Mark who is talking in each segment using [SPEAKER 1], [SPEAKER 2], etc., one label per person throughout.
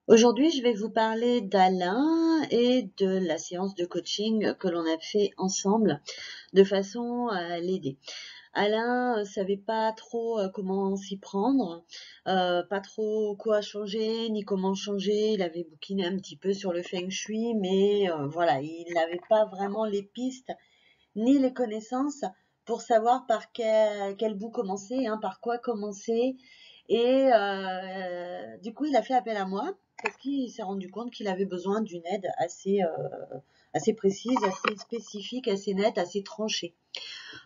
[SPEAKER 1] Aujourd'hui, je vais vous parler d'Alain et de la séance de coaching que l'on a fait ensemble de façon à l'aider. Alain savait pas trop comment s'y prendre, pas trop quoi changer ni comment changer. Il avait bouquiné un petit peu sur le feng shui, mais voilà, il n'avait pas vraiment les pistes ni les connaissances pour savoir par quel bout commencer, hein, par quoi commencer. Et du coup, il a fait appel à moi parce qu'il s'est rendu compte qu'il avait besoin d'une aide assez précise, assez spécifique, assez nette, assez tranchée.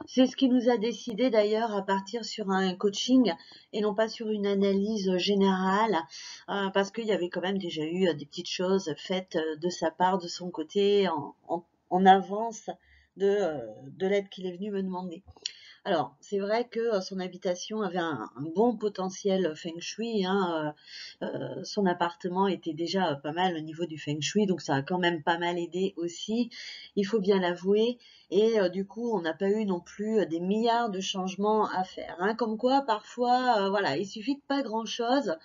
[SPEAKER 1] C'est ce qui nous a décidé d'ailleurs à partir sur un coaching et non pas sur une analyse générale, parce qu'il y avait quand même déjà eu des petites choses faites de sa part, de son côté, en avance de l'aide qu'il est venu me demander. Alors, c'est vrai que son habitation avait un bon potentiel feng shui, hein, son appartement était déjà pas mal au niveau du feng shui, donc ça a quand même pas mal aidé aussi, il faut bien l'avouer. Et du coup, on n'a pas eu non plus des milliards de changements à faire, hein. Comme quoi, parfois, voilà, il suffit de pas grand-chose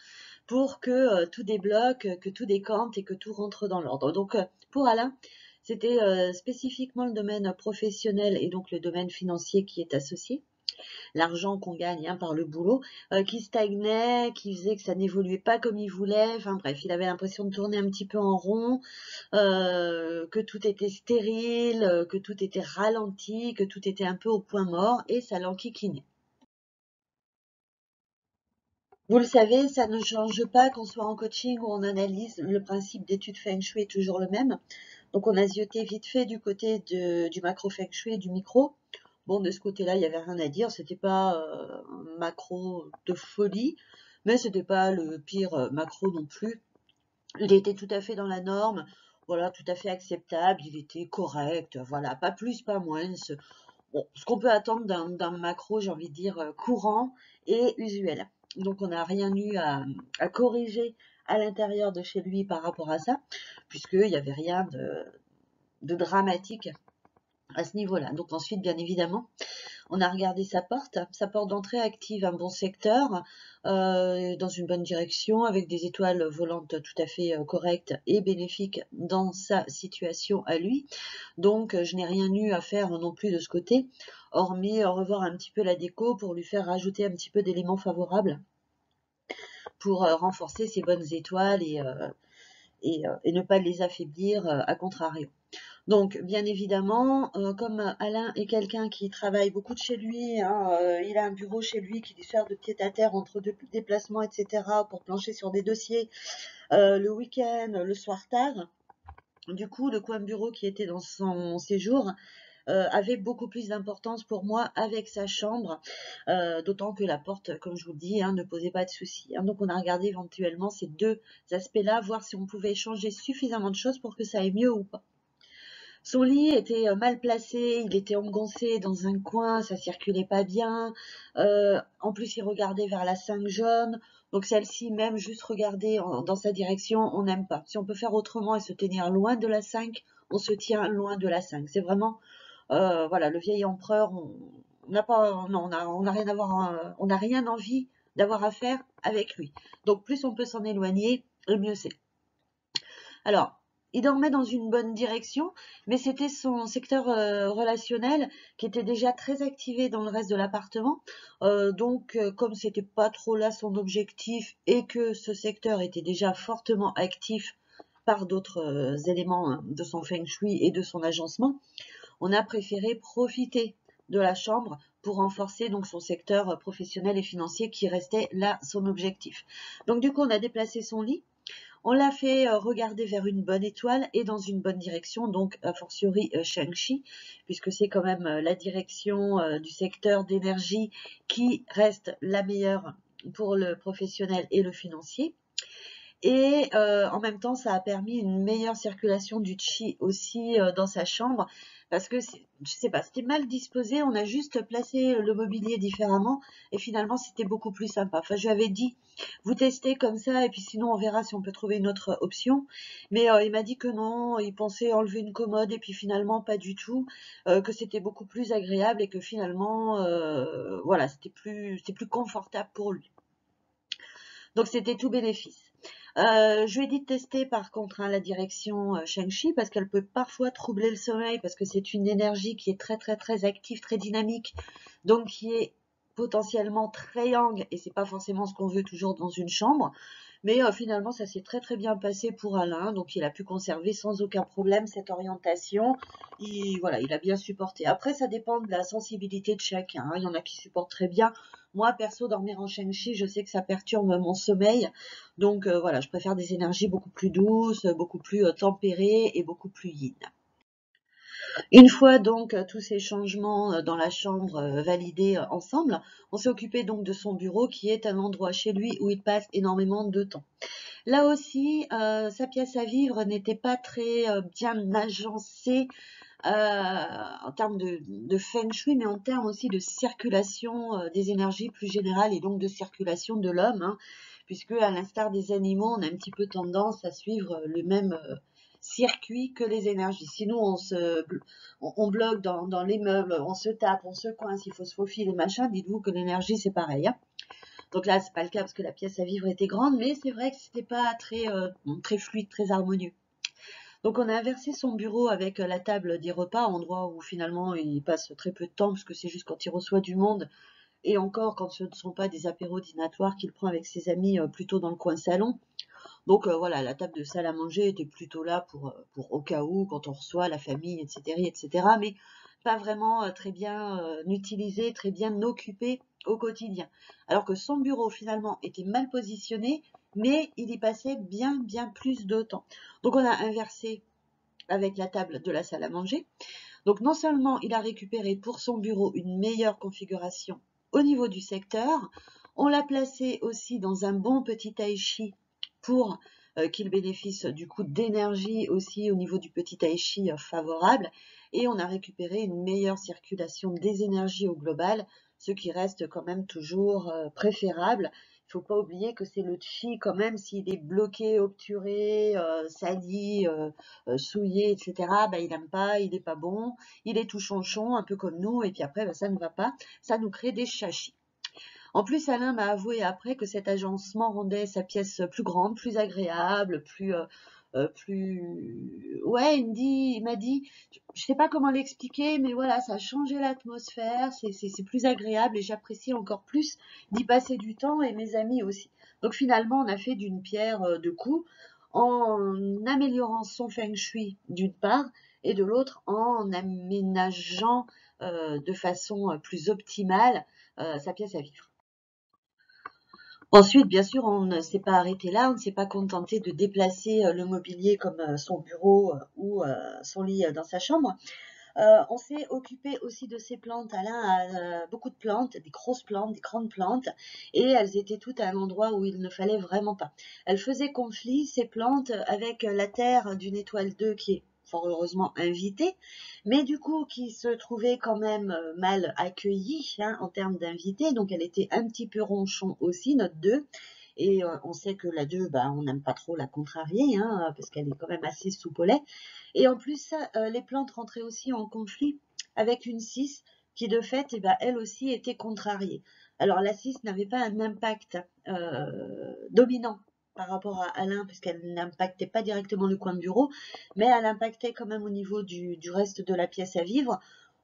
[SPEAKER 1] pour que tout débloque, que tout décante et que tout rentre dans l'ordre. Donc, pour Alain, c'était spécifiquement le domaine professionnel et donc le domaine financier qui est associé, l'argent qu'on gagne, hein, par le boulot, qui stagnait, qui faisait que ça n'évoluait pas comme il voulait. Enfin bref, il avait l'impression de tourner un petit peu en rond, que tout était stérile, que tout était ralenti, que tout était un peu au point mort, et ça l'enquiquinait. Vous le savez, ça ne change pas qu'on soit en coaching ou en analyse, le principe d'étude Feng Shui est toujours le même. Donc on a zioté vite fait du côté du macro Feng Shui et du micro. Bon, de ce côté-là, il n'y avait rien à dire. C'était pas un macro de folie, mais c'était pas le pire macro non plus. Il était tout à fait dans la norme, voilà, tout à fait acceptable. Il était correct, voilà, pas plus, pas moins. Bon, ce qu'on peut attendre d'un macro, j'ai envie de dire, courant et usuel. Donc on n'a rien eu à corriger à l'intérieur de chez lui par rapport à ça, puisqu'il n'y avait rien de dramatique à ce niveau-là. Donc ensuite, bien évidemment, on a regardé sa porte d'entrée active un bon secteur, dans une bonne direction, avec des étoiles volantes tout à fait correctes et bénéfiques dans sa situation à lui. Donc je n'ai rien eu à faire non plus de ce côté, hormis revoir un petit peu la déco pour lui faire rajouter un petit peu d'éléments favorables pour renforcer ses bonnes étoiles et ne pas les affaiblir à contrario. Donc, bien évidemment, comme Alain est quelqu'un qui travaille beaucoup de chez lui, hein, il a un bureau chez lui qui lui sert de pied-à-terre entre deux déplacements, etc., pour plancher sur des dossiers le week-end, le soir tard. Du coup, le coin bureau qui était dans son séjour avait beaucoup plus d'importance pour moi avec sa chambre, d'autant que la porte, comme je vous le dis, hein, ne posait pas de soucis, hein. Donc, on a regardé éventuellement ces deux aspects-là, voir si on pouvait changer suffisamment de choses pour que ça aille mieux ou pas. Son lit était mal placé, il était engoncé dans un coin, ça circulait pas bien. En plus, il regardait vers la 5 jaune. Donc celle-ci, même juste regarder dans sa direction, on n'aime pas. Si on peut faire autrement et se tenir loin de la 5, on se tient loin de la 5. C'est vraiment, voilà, le vieil empereur, on n'a pas, non, on a rien à voir, on n'a rien envie d'avoir à faire avec lui. Donc plus on peut s'en éloigner, le mieux c'est. Alors, il dormait dans une bonne direction, mais c'était son secteur relationnel qui était déjà très activé dans le reste de l'appartement. Donc, comme c'était pas trop là son objectif et que ce secteur était déjà fortement actif par d'autres éléments, hein, de son feng shui et de son agencement, on a préféré profiter de la chambre pour renforcer donc son secteur professionnel et financier qui restait là son objectif. Donc du coup, on a déplacé son lit, on l'a fait regarder vers une bonne étoile et dans une bonne direction, donc a fortiori Shang-Chi, puisque c'est quand même la direction du secteur d'énergie qui reste la meilleure pour le professionnel et le financier. Et en même temps, ça a permis une meilleure circulation du chi aussi dans sa chambre, parce que, je sais pas, c'était mal disposé, on a juste placé le mobilier différemment, et finalement, c'était beaucoup plus sympa. Enfin, je lui avais dit, vous testez comme ça, et puis sinon, on verra si on peut trouver une autre option. Mais il m'a dit que non, il pensait enlever une commode, et puis finalement, pas du tout, que c'était beaucoup plus agréable, et que finalement, voilà, c'était plus confortable pour lui. Donc c'était tout bénéfice. Je lui ai dit de tester par contre la direction Shang-Chi parce qu'elle peut parfois troubler le sommeil parce que c'est une énergie qui est très très très active, très dynamique, donc qui est potentiellement très yang et c'est pas forcément ce qu'on veut toujours dans une chambre. Mais finalement, ça s'est très très bien passé pour Alain, donc il a pu conserver sans aucun problème cette orientation. Voilà, il a bien supporté. Après, ça dépend de la sensibilité de chacun, hein. Il y en a qui supportent très bien. Moi, perso, dormir en Shang-Chi, je sais que ça perturbe mon sommeil. Donc voilà, je préfère des énergies beaucoup plus douces, beaucoup plus tempérées et beaucoup plus yin. Une fois donc tous ces changements dans la chambre validés ensemble, on s'est occupé donc de son bureau qui est un endroit chez lui où il passe énormément de temps. Là aussi, sa pièce à vivre n'était pas très bien agencée en termes de feng shui, mais en termes aussi de circulation des énergies plus générales et donc de circulation de l'homme, hein, puisque à l'instar des animaux, on a un petit peu tendance à suivre le même circuit que les énergies. Sinon, on bloque dans les meubles, on se tape, on se coince, il faut se faufiler, machin. Dites-vous que l'énergie, c'est pareil, hein. Donc là, c'est pas le cas parce que la pièce à vivre était grande, mais c'est vrai que c'était pas très fluide, très harmonieux. Donc on a inversé son bureau avec la table des repas, endroit où finalement il passe très peu de temps parce que c'est juste quand il reçoit du monde et encore quand ce ne sont pas des apéros dînatoires qu'il prend avec ses amis plutôt dans le coin salon. Donc voilà, la table de salle à manger était plutôt là pour au cas où, quand on reçoit la famille, etc., etc., mais pas vraiment très bien utilisée, très bien occupée au quotidien. Alors que son bureau finalement était mal positionné, mais il y passait bien plus de temps. Donc on a inversé avec la table de la salle à manger. Donc non seulement il a récupéré pour son bureau une meilleure configuration au niveau du secteur, on l'a placé aussi dans un bon petit tai-chi pour qu'il bénéficie du coup d'énergie aussi au niveau du petit tai-chi favorable, et on a récupéré une meilleure circulation des énergies au global, ce qui reste quand même toujours préférable. Il ne faut pas oublier que c'est le chi quand même, s'il est bloqué, obturé, sali, souillé, etc., ben, il n'aime pas, il n'est pas bon, il est tout chonchon, un peu comme nous, et puis après, ben, ça ne va pas, ça nous crée des chachis. En plus, Alain m'a avoué après que cet agencement rendait sa pièce plus grande, plus agréable, Ouais, il m'a dit, je sais pas comment l'expliquer, mais voilà, ça a changé l'atmosphère, c'est plus agréable et j'apprécie encore plus d'y passer du temps et mes amis aussi. Donc finalement, on a fait d'une pierre deux coups en améliorant son feng shui d'une part et de l'autre en aménageant de façon plus optimale sa pièce à vivre. Ensuite, bien sûr, on ne s'est pas arrêté là, on ne s'est pas contenté de déplacer le mobilier comme son bureau ou son lit dans sa chambre. On s'est occupé aussi de ces plantes. Alain a beaucoup de plantes, des grosses plantes, des grandes plantes, et elles étaient toutes à un endroit où il ne fallait vraiment pas. Elles faisaient conflit, ces plantes, avec la terre d'une étoile 2 qui est fort heureusement invitée, mais du coup qui se trouvait quand même mal accueillie hein, en termes d'invités, donc elle était un petit peu ronchon aussi, notre 2. Et on sait que la 2, bah, on n'aime pas trop la contrarier, hein, parce qu'elle est quand même assez soupe au lait. Et en plus, les plantes rentraient aussi en conflit avec une 6 qui, de fait, eh ben, elle aussi était contrariée. Alors, la 6 n'avait pas un impact dominant par rapport à Alain, puisqu'elle n'impactait pas directement le coin de bureau, mais elle impactait quand même au niveau du reste de la pièce à vivre.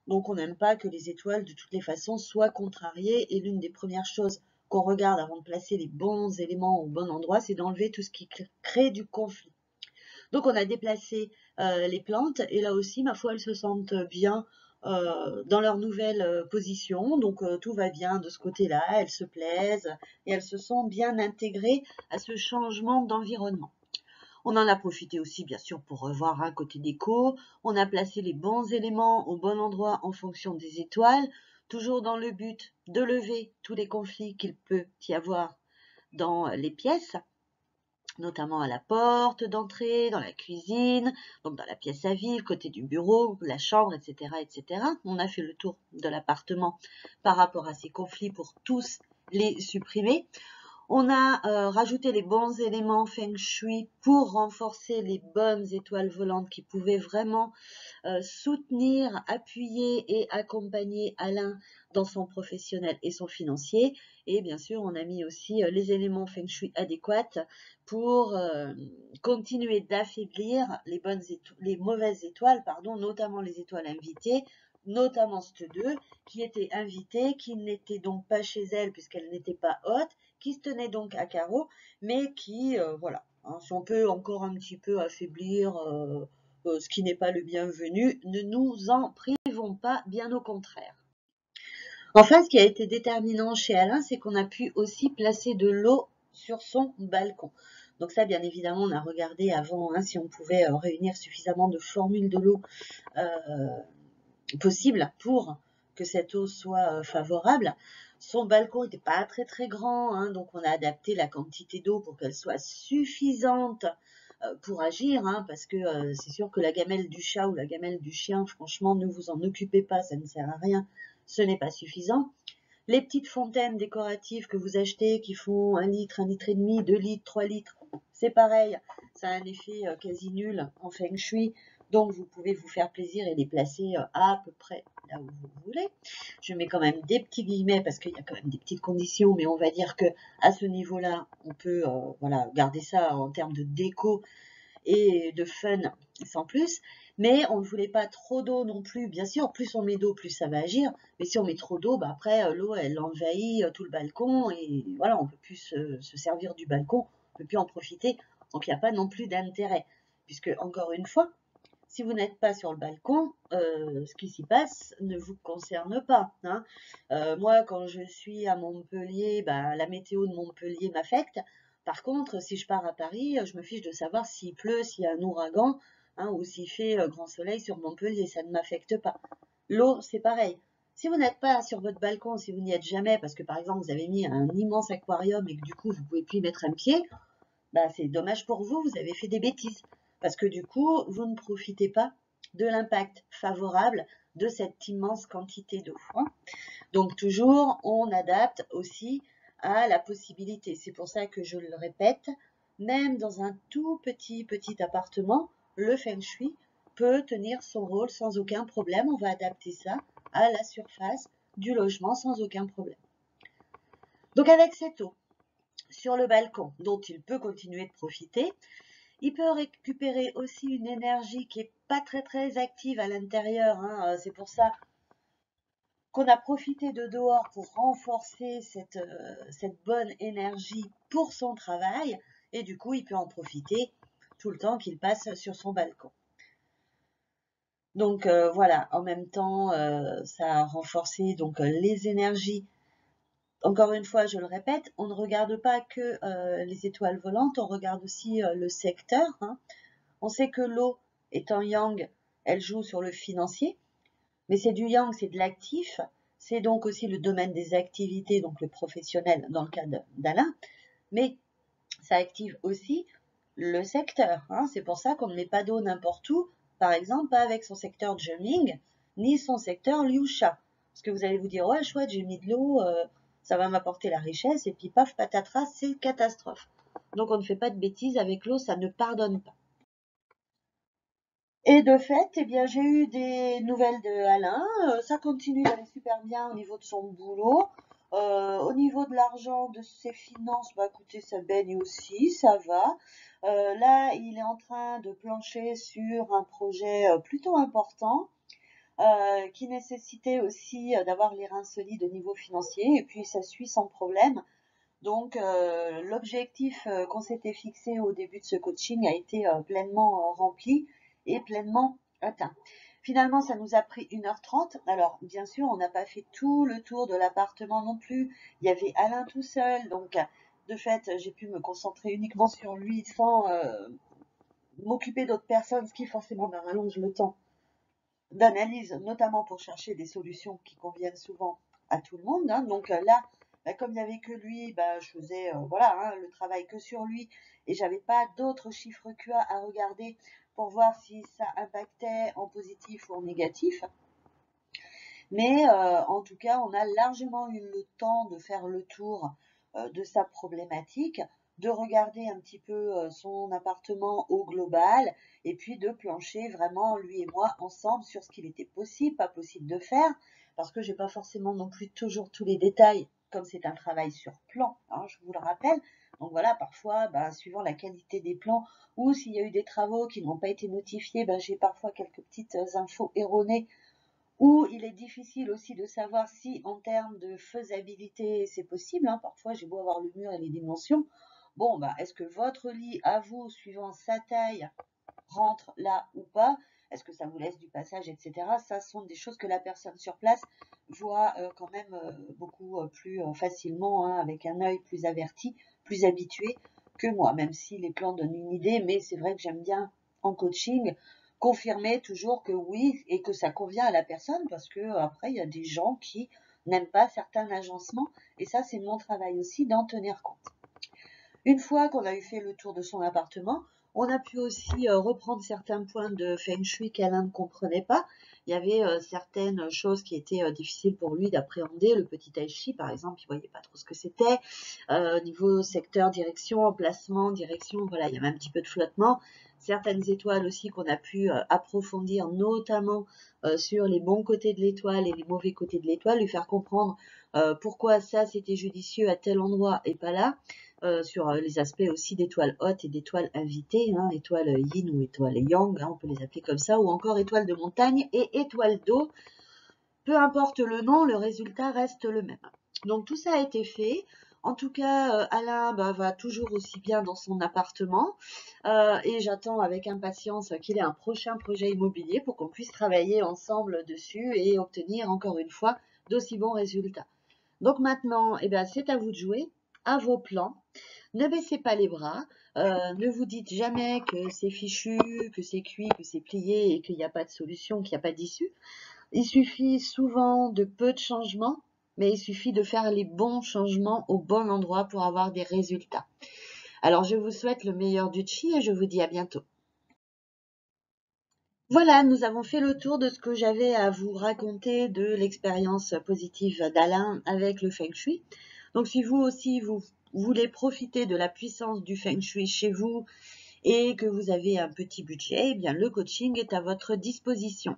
[SPEAKER 1] Donc, on n'aime pas que les étoiles, de toutes les façons, soient contrariées. Et l'une des premières choses qu'on regarde avant de placer les bons éléments au bon endroit, c'est d'enlever tout ce qui crée du conflit. Donc on a déplacé les plantes et là aussi, ma foi, elles se sentent bien dans leur nouvelle position. Donc tout va bien de ce côté-là, elles se plaisent et elles se sont bien intégrées à ce changement d'environnement. On en a profité aussi, bien sûr, pour revoir un côté déco. On a placé les bons éléments au bon endroit en fonction des étoiles, toujours dans le but de lever tous les conflits qu'il peut y avoir dans les pièces, notamment à la porte d'entrée, dans la cuisine, donc dans la pièce à vivre, côté du bureau, la chambre, etc., etc. On a fait le tour de l'appartement par rapport à ces conflits pour tous les supprimer. On a rajouté les bons éléments Feng Shui pour renforcer les bonnes étoiles volantes qui pouvaient vraiment soutenir, appuyer et accompagner Alain dans son professionnel et son financier. Et bien sûr, on a mis aussi les éléments Feng Shui adéquats pour continuer d'affaiblir les mauvaises étoiles, notamment les étoiles invitées, notamment cette 2, qui était invitée, qui n'était donc pas chez elle puisqu'elle n'était pas haute, qui se tenait donc à carreau, mais qui, voilà, hein, si on peut encore un petit peu affaiblir ce qui n'est pas le bienvenu, ne nous en privons pas, bien au contraire. Enfin, ce qui a été déterminant chez Alain, c'est qu'on a pu aussi placer de l'eau sur son balcon. Donc ça, bien évidemment, on a regardé avant si on pouvait réunir suffisamment de formules de l'eau possible pour que cette eau soit favorable. Son balcon n'était pas très très grand, hein, donc on a adapté la quantité d'eau pour qu'elle soit suffisante pour agir, hein, parce que c'est sûr que la gamelle du chat ou la gamelle du chien, franchement, ne vous en occupez pas, ça ne sert à rien, ce n'est pas suffisant. Les petites fontaines décoratives que vous achetez qui font 1 litre, 1 litre et demi, 2 litres, 3 litres, c'est pareil, ça a un effet quasi nul en Feng Shui, donc vous pouvez vous faire plaisir et les placer à peu près là où vous voulez. Je mets quand même des petits guillemets parce qu'il y a quand même des petites conditions, mais on va dire que à ce niveau-là, on peut voilà, garder ça en termes de déco et de fun sans plus. Mais on ne voulait pas trop d'eau non plus. Bien sûr, plus on met d'eau, plus ça va agir. Mais si on met trop d'eau, bah après, l'eau, elle envahit tout le balcon. Et voilà, on ne peut plus se servir du balcon. On ne peut plus en profiter. Donc, il n'y a pas non plus d'intérêt. Puisque, encore une fois, si vous n'êtes pas sur le balcon, ce qui s'y passe ne vous concerne pas. Hein. Moi, quand je suis à Montpellier, bah, la météo de Montpellier m'affecte. Par contre, si je pars à Paris, je me fiche de savoir s'il pleut, s'il y a un ouragan, hein, ou s'il fait grand soleil sur Montpellier, ça ne m'affecte pas. L'eau, c'est pareil. Si vous n'êtes pas sur votre balcon, si vous n'y êtes jamais, parce que par exemple vous avez mis un immense aquarium et que du coup vous ne pouvez plus y mettre un pied, bah, c'est dommage pour vous, vous avez fait des bêtises. Parce que du coup, vous ne profitez pas de l'impact favorable de cette immense quantité d'eau. Hein. Donc toujours, on adapte aussi à la possibilité. C'est pour ça que je le répète, même dans un tout petit appartement, le Feng Shui peut tenir son rôle sans aucun problème. On va adapter ça à la surface du logement sans aucun problème. Donc avec cette eau sur le balcon, dont il peut continuer de profiter, il peut récupérer aussi une énergie qui n'est pas très active à l'intérieur. Hein. C'est pour ça qu'on a profité de dehors pour renforcer cette bonne énergie pour son travail. Et du coup, il peut en profiter tout le temps qu'il passe sur son balcon. Donc voilà, en même temps, ça a renforcé donc, les énergies. Encore une fois, je le répète, on ne regarde pas que les étoiles volantes, on regarde aussi le secteur. Hein. On sait que l'eau étant yang, elle joue sur le financier, mais c'est du yang, c'est de l'actif, c'est donc aussi le domaine des activités, donc le professionnel dans le cas d'Alain, mais ça active aussi le secteur. Hein. C'est pour ça qu'on ne met pas d'eau n'importe où, par exemple pas avec son secteur Juming, ni son secteur Liusha. Parce que vous allez vous dire, ouais chouette, j'ai mis de l'eau, ça va m'apporter la richesse, et puis paf, patatras, c'est catastrophe. Donc on ne fait pas de bêtises avec l'eau, ça ne pardonne pas. Et de fait, eh bien, j'ai eu des nouvelles de Alain. Ça continue d'aller super bien au niveau de son boulot. Au niveau de l'argent, de ses finances, bah écoutez, ça baigne aussi, ça va. Là, il est en train de plancher sur un projet plutôt important qui nécessitait aussi d'avoir les reins solides au niveau financier. Et puis, ça suit sans problème. Donc, l'objectif qu'on s'était fixé au début de ce coaching a été pleinement rempli et pleinement atteint. Finalement, ça nous a pris 1h30. Alors, bien sûr, on n'a pas fait tout le tour de l'appartement non plus. Il y avait Alain tout seul. Donc, de fait, j'ai pu me concentrer uniquement sur lui sans m'occuper d'autres personnes, ce qui forcément me rallonge le temps d'analyse, notamment pour chercher des solutions qui conviennent souvent à tout le monde. Hein. Donc là, comme il n'y avait que lui, je faisais voilà, hein, le travail que sur lui et j'avais pas d'autres chiffres QA à regarder pour voir si ça impactait en positif ou en négatif. Mais en tout cas, on a largement eu le temps de faire le tour de sa problématique, de regarder un petit peu son appartement au global et puis de plancher vraiment lui et moi ensemble sur ce qu'il était possible, pas possible de faire, parce que j'ai pas forcément non plus toujours tous les détails, comme c'est un travail sur plan, hein, je vous le rappelle. Donc voilà, parfois, suivant la qualité des plans ou s'il y a eu des travaux qui n'ont pas été notifiés, j'ai parfois quelques petites infos erronées où il est difficile aussi de savoir si en termes de faisabilité c'est possible, hein. Parfois j'ai beau avoir le mur et les dimensions. Bon, est-ce que votre lit à vous, suivant sa taille, rentre là ou pas? Est-ce que ça vous laisse du passage, etc. Ça sont des choses que la personne sur place voit quand même beaucoup plus facilement, hein, avec un œil plus averti, plus habitué que moi, même si les plans donnent une idée, mais c'est vrai que j'aime bien en coaching confirmer toujours que oui et que ça convient à la personne, parce que après il y a des gens qui n'aiment pas certains agencements et ça c'est mon travail aussi d'en tenir compte. Une fois qu'on a eu fait le tour de son appartement, on a pu aussi reprendre certains points de Feng Shui qu'Alain ne comprenait pas. Il y avait certaines choses qui étaient difficiles pour lui d'appréhender. Le petit tai chi, par exemple, il voyait pas trop ce que c'était. Niveau secteur, direction, emplacement, direction, voilà, il y avait un petit peu de flottement. Certaines étoiles aussi qu'on a pu approfondir, notamment sur les bons côtés de l'étoile et les mauvais côtés de l'étoile, lui faire comprendre pourquoi ça c'était judicieux à tel endroit et pas là. Sur les aspects aussi d'étoiles hautes et d'étoiles invitées, hein, étoiles yin ou étoiles yang, hein, on peut les appeler comme ça, ou encore étoiles de montagne et étoiles d'eau. Peu importe le nom, le résultat reste le même. Donc tout ça a été fait. En tout cas, Alain va toujours aussi bien dans son appartement et j'attends avec impatience qu'il ait un prochain projet immobilier pour qu'on puisse travailler ensemble dessus et obtenir encore une fois d'aussi bons résultats. Donc maintenant, c'est à vous de jouer, à vos plans. Ne baissez pas les bras, ne vous dites jamais que c'est fichu, que c'est cuit, que c'est plié et qu'il n'y a pas de solution, qu'il n'y a pas d'issue. Il suffit souvent de peu de changements, mais il suffit de faire les bons changements au bon endroit pour avoir des résultats. Alors je vous souhaite le meilleur du chi et je vous dis à bientôt. Voilà, nous avons fait le tour de ce que j'avais à vous raconter de l'expérience positive d'Alain avec le Feng Shui. Donc si vous aussi vous voulez profiter de la puissance du Feng Shui chez vous et que vous avez un petit budget, eh bien le coaching est à votre disposition.